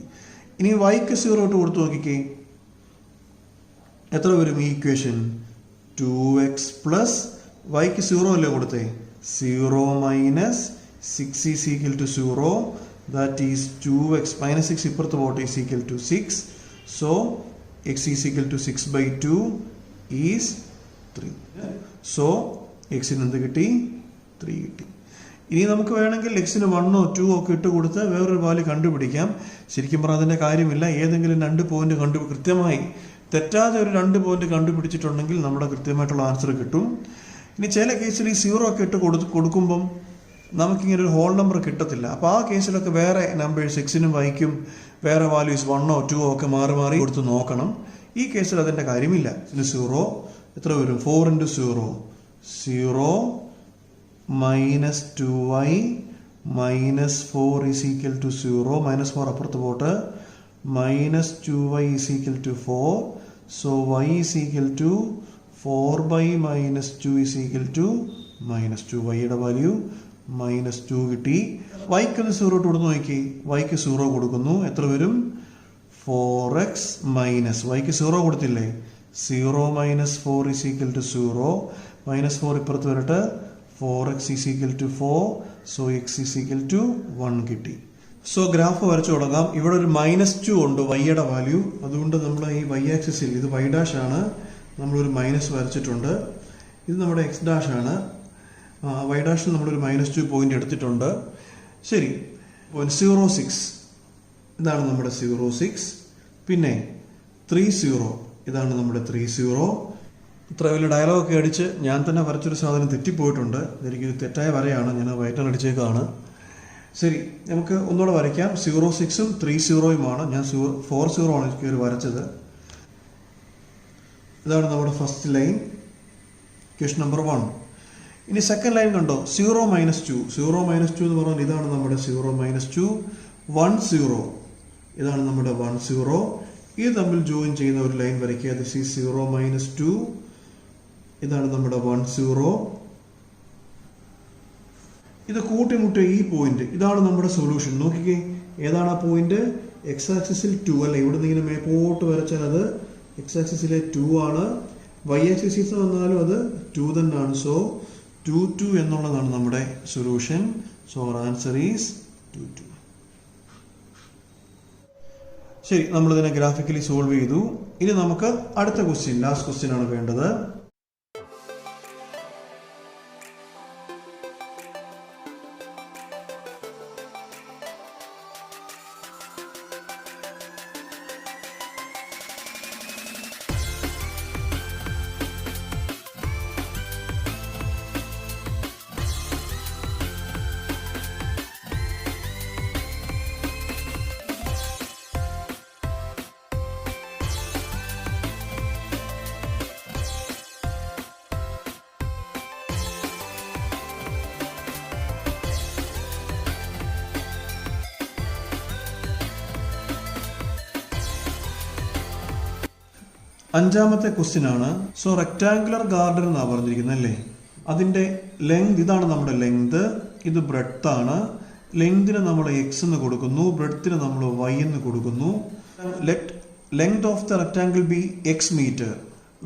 ഇനി വൈക്ക് 0 ഇട്ട് കൊടുത്തു നോക്കിക്കേ, എത്ര വരും ഈ ഇക്വേഷൻ? 2x പ്ലസ് വൈക്ക് 0 അല്ലേ കൊടുത്തേ? 0 minus 6 is equal to 0. That is 2x minus 6 ഇപ്പുറത്ത് പോട്ടെ is equal to 6. So x is equal to 6 by 2 is 3. So x ന് എന്ത് കിട്ടി? 3 കിട്ടി. ഇനി നമുക്ക് വേണമെങ്കിൽ എക്സിന് 1 2 ഒക്കെ ഇട്ട് കൊടുത്ത് വേറൊരു വാല്യൂ കണ്ടുപിടിക്കാം. ശരിക്കും പറഞ്ഞാൽ അതിൻ്റെ കാര്യമില്ല. ഏതെങ്കിലും 2 പോയിന്റ് കൃത്യമായി തെറ്റാതെ ഒരു 2 പോയിന്റ് കണ്ടുപിടിച്ചിട്ടുണ്ടെങ്കിൽ നമ്മുടെ കൃത്യമായിട്ടുള്ള ആൻസർ കിട്ടും. ഇനി ചില കേസിൽ ഈ 0 ഒക്കെ ഇട്ട് കൊടുക്കുമ്പം നമുക്കിങ്ങനെ ഒരു ഹോൾ നമ്പർ കിട്ടത്തില്ല. അപ്പോൾ ആ കേസിലൊക്കെ വേറെ നമ്പേഴ്സ് എക്സിനും വൈക്കും വേറെ വാല്യൂസ് 1 2 ഒക്കെ മാറി മാറി കൊടുത്ത് നോക്കണം. ഈ കേസിൽ അതിൻ്റെ കാര്യമില്ല. ഇതിന് 0 എത്ര വരും? 4 into 0 0 minus 2y minus 4 is equal to 0. minus 4 അപ്പുറത്ത് pot minus 2y is equal to 4. So y is equal to 4 by minus 2 is equal to minus 2. വൈയുടെ വാല്യൂ minus 2 കിട്ടി. വൈക്ക് ഒന്ന് 0 ഇട്ട് കൊടുത്ത് നോക്കി. വൈക്ക് 0 കൊടുക്കുന്നു. എത്ര വരും? 4x minus വൈക്ക് 0 കൊടുത്തില്ലേ? 0 minus 4 is equal to 0. minus 4 ഇപ്പുറത്ത് വരട്ടെ. 4x is equal to 4. So x is equal to 1 കിട്ടി. സോ ഗ്രാഫ് വരച്ചു തുടങ്ങാം. ഇവിടെ ഒരു -2 ഉണ്ട് വൈയുടെ വാല്യൂ. അതുകൊണ്ട് നമ്മൾ ഈ y ആക്സിസിൽ ഇത് y ഡാഷ് ആണ്, നമ്മളൊരു മൈനസ് വരച്ചിട്ടുണ്ട്. ഇത് നമ്മുടെ x ഡാഷ് ആണ്. y ഡാഷിൽ നമ്മളൊരു -2 പോയിന്റ് എടുത്തിട്ടുണ്ട്. ശരി, 0.06 ഇതാണ് നമ്മുടെ 0.6. പിന്നെ 3.0 ഇതാണ് നമ്മുടെ 3.0. ഇത്ര വലിയ ഡയലോഗൊക്കെ അടിച്ച് ഞാൻ തന്നെ വരച്ചൊരു സാധനം തെറ്റിപ്പോയിട്ടുണ്ട്. ഇതെനിക്ക് തെറ്റായ വരയാണ്, ഞാൻ വൈറ്റൺ അടിച്ചേക്കാണ്. ശരി, നമുക്ക് ഒന്നുകൂടെ വരയ്ക്കാം. 0.6ഉം 3.0യുമാണ്. ഞാൻ 4.0 ആണ് കയറി വരച്ചത്. ഇതാണ് നമ്മുടെ ഫസ്റ്റ് ലൈൻ, ക്വസ്റ്റ്യൻ നമ്പർ 1. ഇനി സെക്കൻഡ് ലൈൻ കണ്ടോ? 0 minus 2. 0 minus 2 എന്ന് പറഞ്ഞാൽ ഇതാണ് നമ്മുടെ 0 minus 2. 1 0 ഇതാണ് നമ്മുടെ 1 0. ഇത് തമ്മിൽ ജോയിൻ ചെയ്യുന്ന ഒരു ലൈൻ വരയ്ക്കുക. This is 0 minus 2. ഇതാണ് നമ്മുടെ 1 0. ഇത് കൂട്ടിമുട്ടിയ ഈ പോയിന്റ്, ഇതാണ് നമ്മുടെ സൊല്യൂഷൻ. നോക്കിക്കേ, ഏതാണ് ആ പോയിന്റ്? എക്സ് ആക്സിസിൽ 2 അല്ലേ? ഇവിടെ നിന്ന് ഇങ്ങനെ മേപ്പോട്ട് വരച്ചാൽ അത് എക്സ് ആക്സിസിലെ 2 ആണ്. വൈ ആക്സിസിൽ വന്നാലും അത് 2 തന്നെയാണ്. സോ 2 2 എന്നുള്ളതാണ് നമ്മുടെ സൊല്യൂഷൻ. So our answer is 2 2. ശരി, നമ്മളിതിനെ ഗ്രാഫിക്കലി സോൾവ് ചെയ്തു. ഇനി നമുക്ക് അടുത്ത ക്വസ്റ്റ്യൻ, ലാസ്റ്റ് ക്വസ്റ്റ്യൻ ആണ് വേണ്ടത്. അഞ്ചാമത്തെ ക്വസ്റ്റ്യൻ ആണ്. സോ റെക്ടാങ്കുലർ ഗാർഡൻ എന്നാണ് പറഞ്ഞിരിക്കുന്നത് അല്ലേ? അതിന്റെ ലെങ്ത് ഇതാണ് നമ്മുടെ ലെങ്ത്. ഇത് ബ്രെഡ്ത്ത് ആണ്. ലെങ്തിന് നമ്മൾ എക്സ് എന്ന് കൊടുക്കുന്നു, ബ്രെഡ്ത്തിന് നമ്മൾ വൈ എന്ന് കൊടുക്കുന്നു. Let length of the rectangle be x metre,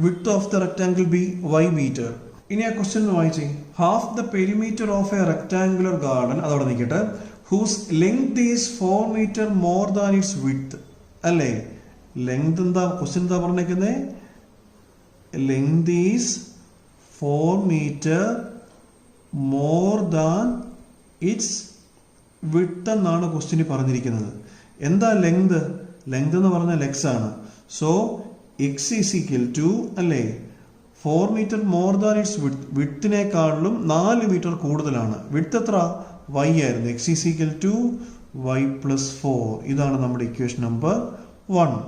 width of the rectangle be y metre. ഇനി ആ ക്വസ്റ്റ്യൻ വായിച്ചേ. Half the perimeter of a rectangular garden, അതവിടെ നിൽക്കട്ടെ, whose length is 4 metre more than its width അല്ലേ? Length എന്താ question എന്താ പറഞ്ഞേക്കുന്നത്? Length is 4 metre more than its width എന്നാണ് ക്വസ്റ്റ്യന് പറഞ്ഞിരിക്കുന്നത്. എന്താ ലെങ്ത്? ലെങ്ത് എന്ന് പറഞ്ഞാൽ എക്സ് ആണ്. So x is equal to അല്ലേ 4 metre more than its width. വിഡ്ത്തിനേക്കാളും 4 മീറ്റർ കൂടുതലാണ്. വിഡ്ത്ത് എത്ര? വൈ ആയിരുന്നു. X is equal to y plus 4. ഇതാണ് നമ്മുടെ ഇക്വേഷൻ നമ്പർ 1.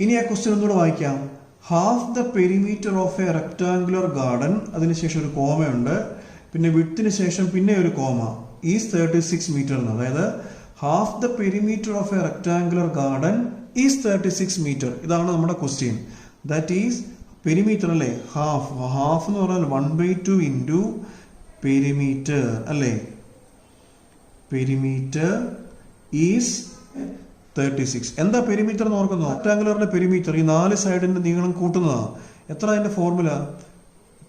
ഇനി ആ ക്വസ്റ്റ്യൻ ഒന്നുകൂടെ വായിക്കാം. Half the perimeter of a rectangular garden, അതിനുശേഷം ഒരു കോമയുണ്ട്, പിന്നെ വിഡ്ത്തിന് ശേഷം പിന്നെ ഒരു കോമ, ഈസ് 36 മീറ്റർ. അതായത് half the perimeter of a rectangular garden is 36 metre. ഇതാണ് നമ്മുടെ ക്വസ്റ്റ്യൻ. ദാറ്റ് ഈസ് പെരിമീറ്റർ അല്ലേ? ഹാഫ് എന്ന് പറഞ്ഞാൽ 1/2 ഇൻറ്റു പെരിമീറ്റർ അല്ലേ? Perimeter is 36. എന്താ പെരിമീറ്റർ എന്ന് ഓർക്കുന്നു? റെക്ടാങ്കുലറിന്റെ പെരിമീറ്റർ ഈ 4 സൈഡിന്റെ നീളം കൂട്ടുന്നതാണ്. എത്ര അതിന്റെ formula?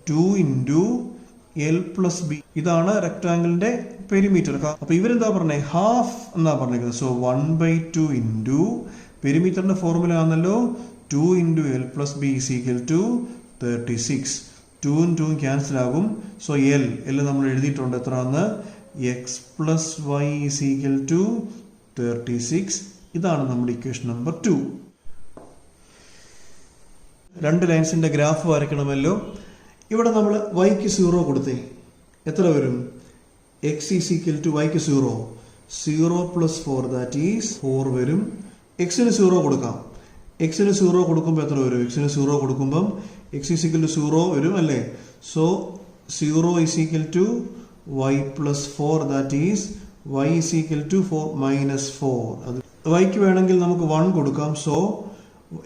2 into L plus B. ഇതാണ് റെക്ടാങ്കിളിന്റെ പെരിമീറ്റർ. അപ്പൊ ഇവരെന്താ പറഞ്ഞേ, ഹാഫ് എന്നാ പറഞ്ഞിരിക്കുന്നത്. സോ 1/2 ഇൻറ്റു പെരിമീറ്ററിന്റെ ഫോർമുല ആണല്ലോ 2 into L plus B is equal to 36. 2ഉം 2ഉം ക്യാൻസൽ ആകും. സോ എൽ നമ്മൾ എഴുതിയിട്ടുണ്ട് എത്രയാണെന്ന്, x plus y is equal to 36. ഇതാണ് നമ്മുടെ ഇക്വേഷൻ നമ്പർ 2. രണ്ട് ലൈൻസിന്റെ ഗ്രാഫ് വരയ്ക്കണമല്ലോ. ഇവിടെ നമ്മൾ വൈക്ക് 0 കൊടുത്തേ, എത്ര വരും? എക്സ് ഈസ് ഈക്വൽ ടു വൈക്ക് 0 പ്ലസ് 4 ദാറ്റ് ഈസ് 4 വരും. എക്സിന് 0 കൊടുക്കാം. എക്സിന് 0 കൊടുക്കുമ്പോൾ എത്ര വരും? എക്സിന് 0 കൊടുക്കുമ്പം എക്സ് ഈസ് ഈക്വൽ ടു 0 വരും അല്ലേ? So 0 is equal to y plus 4 that is y is equal to 4 minus 4. അത് വൈക്ക് വേണമെങ്കിൽ നമുക്ക് 1 കൊടുക്കാം. So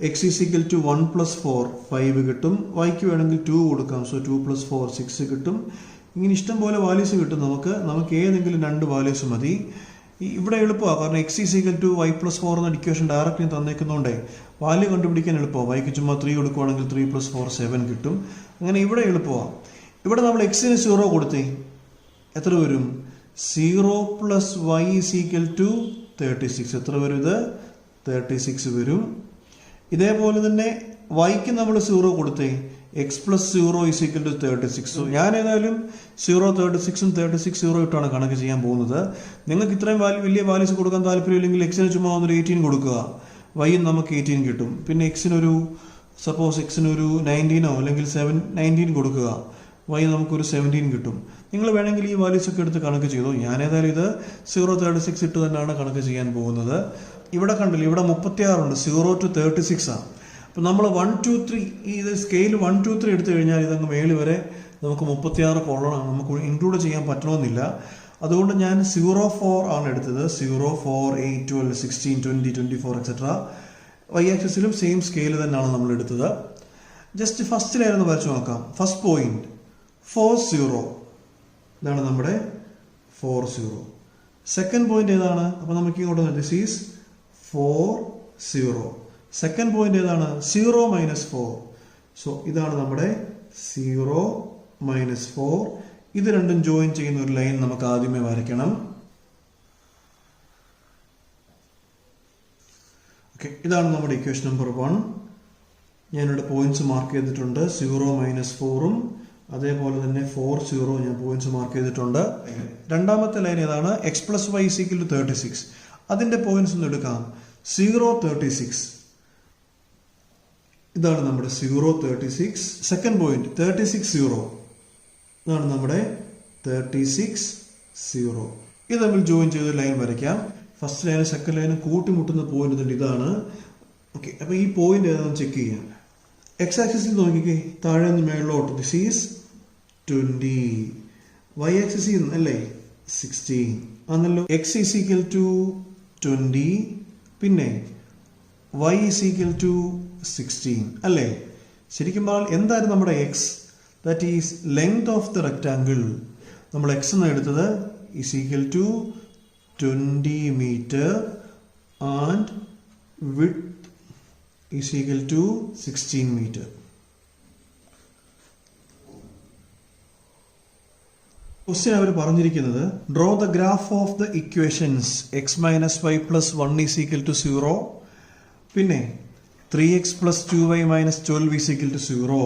x is equal to 1 plus 4 5 കിട്ടും. വൈക്ക് വേണമെങ്കിൽ 2 കൊടുക്കാം. സോ 2 പ്ലസ് 4 6 കിട്ടും. ഇങ്ങനെ ഇഷ്ടം പോലെ വാല്യൂസ് കിട്ടും. നമുക്ക് ഏതെങ്കിലും 2 വാല്യൂസ് മതി. ഇവിടെ എളുപ്പമാണ്, കാരണം x is equal to y plus 4 എന്ന ഇക്വേഷൻ ഡയറക്റ്റ്ലി തന്നേക്കുന്നതുകൊണ്ടേ വാല്യൂ കണ്ടുപിടിക്കാൻ എളുപ്പമാണ്. വൈക്ക് ചുമ്മാ 3 കൊടുക്കുവാണെങ്കിൽ 3 പ്ലസ് 4 7 കിട്ടും. അങ്ങനെ ഇവിടെ എളുപ്പമാണ്. ഇവിടെ നമ്മൾ എക്സിന് 0 കൊടുത്തേ, എത്ര വരും? 0 plus y is equal to 36. എത്ര വരും? ഇത് 36 വരും. ഇതേപോലെ തന്നെ വൈക്ക് നമ്മൾ 0 കൊടുത്തേ, x plus 0 is equal to 36. ഞാൻ ഏതായാലും 0 36ഉം 36 0 ഇട്ടാണ് കണക്ക് ചെയ്യാൻ പോകുന്നത്. നിങ്ങൾക്ക് ഇത്രയും വലിയ വാല്യൂസ് കൊടുക്കാൻ താല്പര്യമില്ലെങ്കിൽ എക്സിന് ചുമ്മാ 18 കൊടുക്കുക. വൈയും നമുക്ക് 18 കിട്ടും. പിന്നെ എക്സിനൊരു സപ്പോസ് എക്സിനൊരു 19 അല്ലെങ്കിൽ 19 കൊടുക്കുക. വൈ നമുക്കൊരു 17 കിട്ടും. നിങ്ങൾ വേണമെങ്കിൽ ഈ വാല്യൂസ് ഒക്കെ എടുത്ത് കണക്ക് ചെയ്തു. ഞാൻ ഏതായാലും ഇത് 0 36 ഇട്ട് തന്നെയാണ് കണക്ക് ചെയ്യാൻ പോകുന്നത്. ഇവിടെ കണ്ടില്ല, ഇവിടെ 36 ഉണ്ട്. 0 to 36 ആണ്. അപ്പം നമ്മൾ 1 2 3 ഇത് സ്കെയിൽ 1 2 3 എടുത്തു കഴിഞ്ഞാൽ ഇതങ്ങ് മേളിൽ വരെ നമുക്ക് 36 കൊള്ളണം. നമുക്ക് ഇൻക്ലൂഡ് ചെയ്യാൻ പറ്റണമെന്നില്ല. അതുകൊണ്ട് ഞാൻ 0 4 ആണ് എടുത്തത്. 0 4 8 12 16 20 24 എക്സെട്ര. വൈ ആക്സിസിലും സെയിം സ്കെയിൽ തന്നെയാണ് നമ്മൾ എടുത്തത്. ജസ്റ്റ് ഫസ്റ്റിലായിരുന്നു വരച്ചു നോക്കാം. ഫസ്റ്റ് പോയിന്റ് 4 0, ഇതാണ് നമ്മുടെ 4 0. സെക്കൻഡ് പോയിന്റ് ഏതാണ്? അപ്പോൾ നമുക്ക് ഇങ്ങോട്ട് ദിസ് ഈസ് 4 0. സെക്കൻഡ് പോയിന്റ് ഏതാണ്? 0 മൈനസ് 4. സോ ഇതാണ് നമ്മുടെ 0 മൈനസ് 4. ഇത് രണ്ടും ജോയിൻ ചെയ്യുന്ന ഒരു ലൈൻ നമുക്ക് ആദ്യമേ വരയ്ക്കണം. ഓക്കെ, ഇതാണ് നമ്മുടെ ഇക്വേഷൻ നമ്പർ 1. ഞാനിവിടെ പോയിന്റ്സ് മാർക്ക് ചെയ്തിട്ടുണ്ട്. 0 മൈനസ് 4ഉം അതേപോലെ തന്നെ 4 0 ഞാൻ പോയിന്റ്സ് മാർക്ക് ചെയ്തിട്ടുണ്ട്. രണ്ടാമത്തെ ലൈൻ ഏതാണ്? X plus y is equal to 36. അതിന്റെ പോയിന്റ്സ് ഒന്ന് എടുക്കാം. 0 36, ഇതാണ് നമ്മുടെ 0 36. സെക്കൻഡ് പോയിന്റ് 36 0, ഇതാണ് നമ്മുടെ 36 0. ഇത് തമ്മിൽ ജോയിൻ ചെയ്ത് ലൈൻ വരയ്ക്കാം. ഫസ്റ്റ് ലൈനും സെക്കൻഡ് ലൈനും കൂട്ടിമുട്ടുന്ന പോയിന്റ് ഇതാണ്. ഓക്കെ, അപ്പൊ ഈ പോയിന്റ് ഏതാണെന്ന് ചെക്ക് ചെയ്യാം. എക്സ് ആക്സിസിൽ നോക്കിക്കേ, താഴെ നിന്ന് മേളിലോട്ട് ദിസ് ഈസ് 20. വൈ ആക്സിസിൽ അല്ലേ 16 ആണല്ലോ. എക്സ് ഈസ് ഈക്വൽ ടു 20, പിന്നെ വൈ ഈസ് ഈക്വൽ ടു 16 അല്ലേ. ശരിക്കും പറഞ്ഞാൽ എന്തായിരുന്നു നമ്മുടെ x? That is length of the rectangle. നമ്മൾ എക്സ് എന്ന് എടുത്തത് is equal to 20 metre and width is equal to 16 metre. Question അവർ പറഞ്ഞിരിക്കുന്നത് draw the graph of the equations x minus y plus 1 is equal to 0, പിന്നെ 3x plus 2y minus 12 is equal to 0.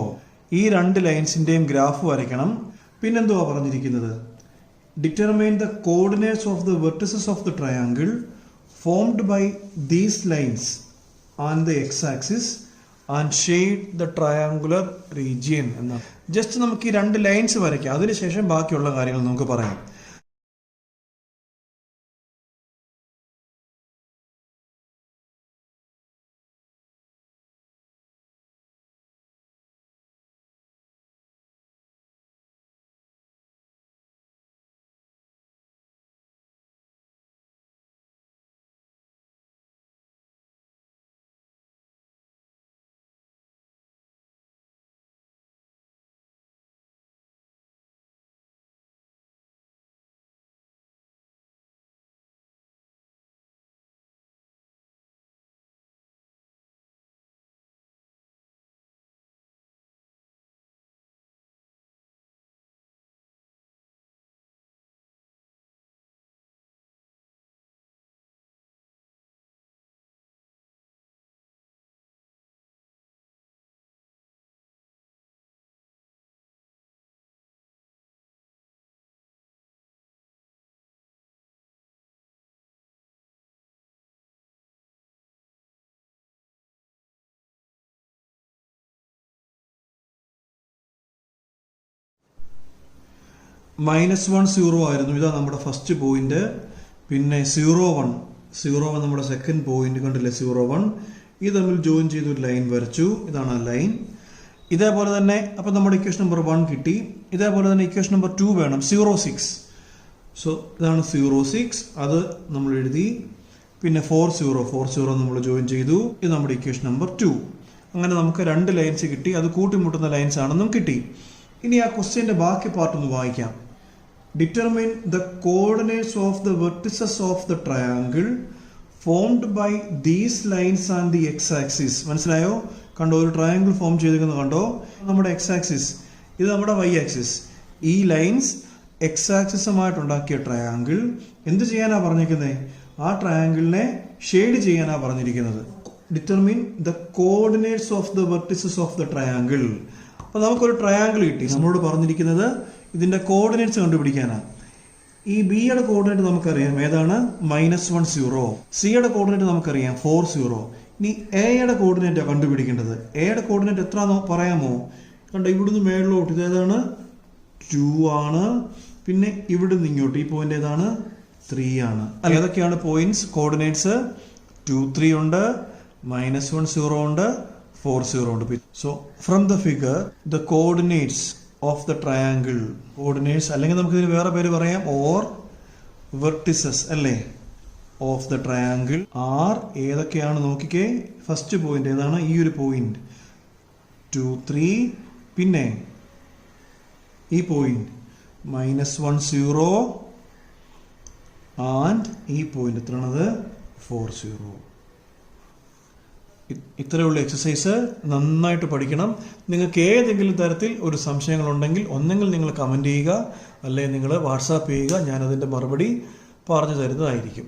ഈ രണ്ട് ലൈൻസിന്റെയും graph വരയ്ക്കണം. പിന്നെന്തുവാ പറഞ്ഞിരിക്കുന്നത്? Determine the coordinates of the vertices of the triangle formed by these lines on the x axis and shade the triangular region എന്നാണ്. Just നമുക്ക് ഈ രണ്ട് ലൈൻസ് വരയ്ക്കാം. അതിനുശേഷം ബാക്കിയുള്ള കാര്യങ്ങൾ നമുക്ക് പറയാം. -1 0 ആയിരുന്നു. ഇതാ നമ്മുടെ ഫസ്റ്റ് പോയിന്റ്. പിന്നെ 0 1 നമ്മുടെ സെക്കൻഡ് പോയിന്റ്, കണ്ടില്ലേ 0 1. ഇത് തമ്മിൽ ജോയിൻ ചെയ്ത് ഒരു ലൈൻ വരച്ചു. ഇതാണ് ആ ലൈൻ. ഇതേപോലെ തന്നെ അപ്പോൾ നമ്മുടെ ഇക്വേഷൻ നമ്പർ 1 കിട്ടി. ഇതേപോലെ തന്നെ ഇക്വേഷൻ നമ്പർ 2 വേണം, 0 6. സോ ഇതാണ് 0 6, അത് നമ്മൾ എഴുതി. പിന്നെ 4 0 നമ്മൾ ജോയിൻ ചെയ്തു. ഇത് നമ്മുടെ ഇക്വേഷൻ നമ്പർ 2. അങ്ങനെ നമുക്ക് 2 ലൈൻസ് കിട്ടി. അത് കൂട്ടിമുട്ടുന്ന ലൈൻസ് ആണെന്നും കിട്ടി. ഇനി ആ ക്വസ്റ്റ്യന്റെ ബാക്കി പാർട്ട് ഒന്ന് വായിക്കാം. Determine the coordinates of the vertices of the triangle formed by these lines and the x axis. മനസ്സിലായോ? കണ്ടോ, ഒരു ട്രയാങ്കിൾ ഫോം ചെയ്തിരിക്കുന്നത് കണ്ടോ? നമ്മുടെ എക്സ് ആക്സിസ്, ഇത് നമ്മുടെ വൈ ആക്സിസ്. ഈ ലൈൻസ് എക്സ് ആക്സിസുമായിട്ടുണ്ടാക്കിയ ട്രയാങ്കിൾ എന്ത് ചെയ്യാനാ പറഞ്ഞിരിക്കുന്നത്? ആ ട്രയാങ്കിളിനെ ഷെയ്ഡ് ചെയ്യാനാ പറഞ്ഞിരിക്കുന്നത്. Determine the coordinates of the vertices of the triangle. അപ്പൊ നമുക്കൊരു ട്രയാങ്കിൾ കിട്ടി. നമ്മളോട് പറഞ്ഞിരിക്കുന്നത് ഇതിന്റെ കോർഡിനേറ്റ്സ് കണ്ടുപിടിക്കാനാണ്. ഈ ബിയുടെ കോർഡിനേറ്റ് നമുക്കറിയാം, ഏതാണ്? -1 0. സിയുടെ കോർഡിനേറ്റ് നമുക്കറിയാം 4 0. ഇനി എയുടെ കോർഡിനേറ്റ് കണ്ടുപിടിക്കേണ്ടത്. എയുടെ കോർഡിനേറ്റ് എത്രയാണോ പറയാമോ? കണ്ടോ, ഇവിടുന്ന് മേളിലോട്ട് ഇതേതാണ്? 2 ആണ്. പിന്നെ ഇവിടുന്ന് ഇങ്ങോട്ട് ഈ പോയിന്റ് ഏതാണ്? 3 ആണ്. ഏതൊക്കെയാണ് പോയിന്റ്സ് കോർഡിനേറ്റ്സ്? 2 3 ഉണ്ട്, -1 0 ഉണ്ട്, 4 0 ഉണ്ട്. So from the figure the coordinates of the triangle, coordinates അല്ലെങ്കിൽ നമുക്ക് ഇതിന് വേറെ പേര് പറയാം, ഓർ വെർട്ടിസസ് അല്ലേ, ഓഫ് ദ ട്രയാങ്കിൾ ആർ ഏതൊക്കെയാണ് നോക്കിക്കേ. ഫസ്റ്റ് പോയിന്റ് ഏതാണ്? ഈ ഒരു പോയിന്റ് 2 3. പിന്നെ ഈ പോയിന്റ് -1 0 ആൻഡ് ഈ പോയിന്റ് എത്രയാണത്? 4 0. ഇത്രയുള്ള എക്സസൈസ് നന്നായിട്ട് പഠിക്കണം. നിങ്ങൾക്ക് ഏതെങ്കിലും തരത്തിൽ ഒരു സംശയങ്ങളുണ്ടെങ്കിൽ ഒന്നെങ്കിൽ നിങ്ങൾ കമന്റ് ചെയ്യുക, അല്ലെങ്കിൽ നിങ്ങൾ വാട്സാപ്പ് ചെയ്യുക. ഞാനതിൻ്റെ മറുപടി പറഞ്ഞു തരുന്നതായിരിക്കും.